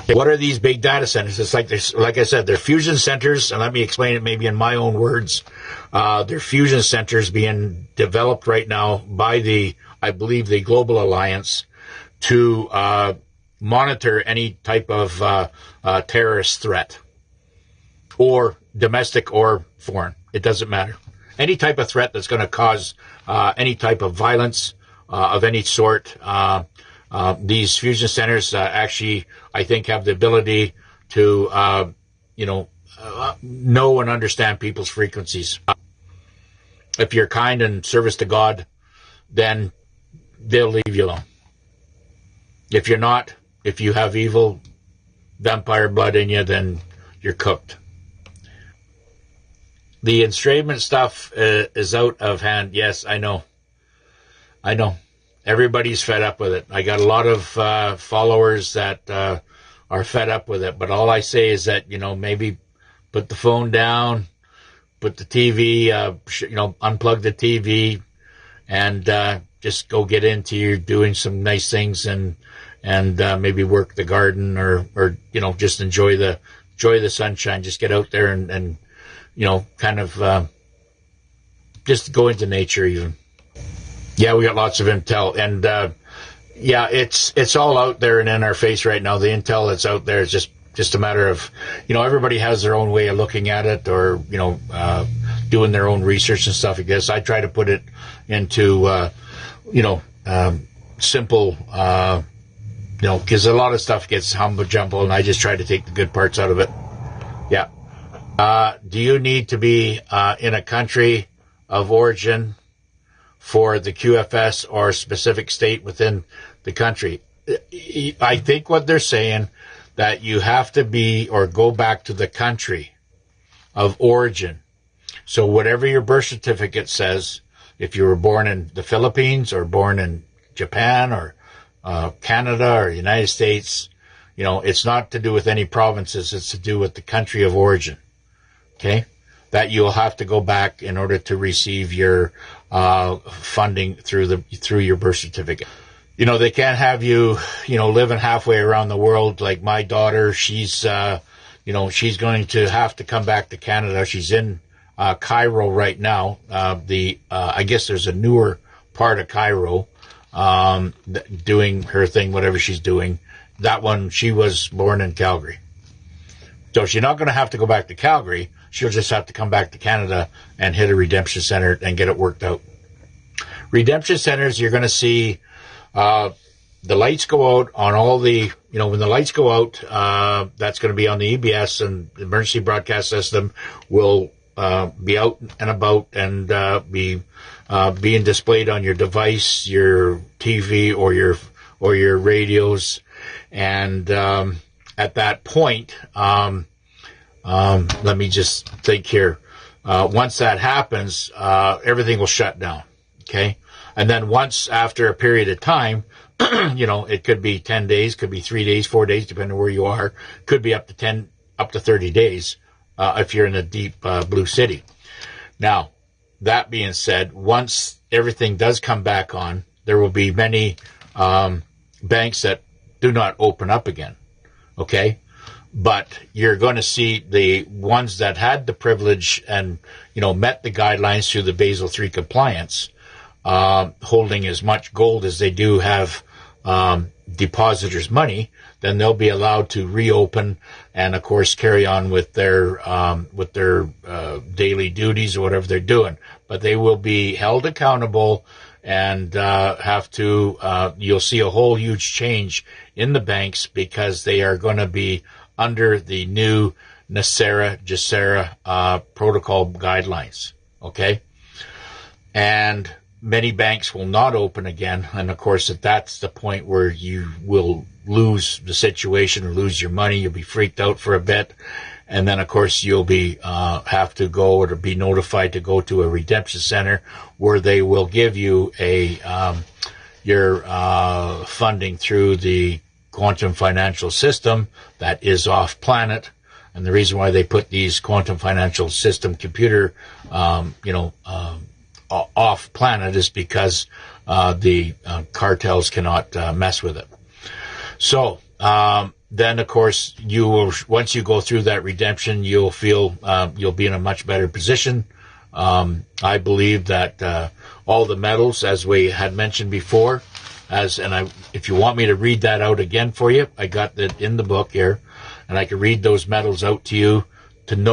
What are these big data centers? It's like I said, they're fusion centers, and let me explain it maybe in my own words. They're fusion centers being developed right now by I believe, the Global Alliance to monitor any type of terrorist threat, or domestic or foreign. It doesn't matter. Any type of threat that's going to cause any type of violence of any sort. These fusion centers actually, I think, have the ability to, know and understand people's frequencies. If you're kind and service to God, then they'll leave you alone. If you're not, if you have evil vampire blood in you, then you're cooked. The enslavement stuff is out of hand. Yes, I know. Everybody's fed up with it. I got a lot of followers that are fed up with it. But all I say is that, maybe put the phone down, put the TV, unplug the TV, and just go get into your doing some nice things and maybe work the garden or just enjoy the sunshine. Just get out there and kind of just go into nature even. Yeah, we got lots of intel, and it's all out there and in our face right now. The intel that's out there is just a matter of, everybody has their own way of looking at it, or doing their own research and stuff. I guess I try to put it into simple, because a lot of stuff gets humble jumble, and I just try to take the good parts out of it. Yeah. Do you need to be in a country of origin for the QFS or specific state within the country? I think what they're saying, that you have to be or go back to the country of origin. So whatever your birth certificate says, if you were born in the Philippines or born in Japan or Canada or United States, it's not to do with any provinces. It's to do with the country of origin. Okay? That you'll have to go back in order to receive your funding through your birth certificate. They can't have you, living halfway around the world. Like my daughter, she's going to have to come back to Canada. She's in Cairo right now. I guess there's a newer part of Cairo doing her thing, whatever she's doing. That one, she was born in Calgary. So she's not going to have to go back to Calgary. She'll just have to come back to Canada and hit a redemption center and get it worked out. Redemption centers, you're going to see the lights go out on all the, when the lights go out, that's going to be on the EBS, and the emergency broadcast system will be out and about and be being displayed on your device, your TV, or your radios. And at that point, let me just think here. Once that happens, everything will shut down. Okay. And then once after a period of time, it could be 10 days, could be 3 days, 4 days, depending on where you are, could be up to 30 days, if you're in a deep, blue city. Now, that being said, once everything does come back on, there will be many, banks that do not open up again. Okay. But you're going to see the ones that had the privilege and, met the guidelines through the Basel III compliance, holding as much gold as they do have depositors' money, then they'll be allowed to reopen and, of course, carry on with their daily duties or whatever they're doing. But they will be held accountable and have to. You'll see a whole huge change in the banks because they are going to be under the new NESARA protocol guidelines. Okay, and many banks will not open again, and of course, that's the point where you will lose the situation or lose your money. You'll be freaked out for a bit, and then, of course, you'll be have to go or to be notified to go to a redemption center where they will give you your funding through the quantum financial system that is off planet. And the reason why they put these quantum financial system computer, off planet is because the cartels cannot mess with it. So then of course you will, once you go through that redemption, you'll feel you'll be in a much better position. I believe that all the medals, as we had mentioned before, if you want me to read that out again for you, I got that in the book here, and I can read those medals out to you to know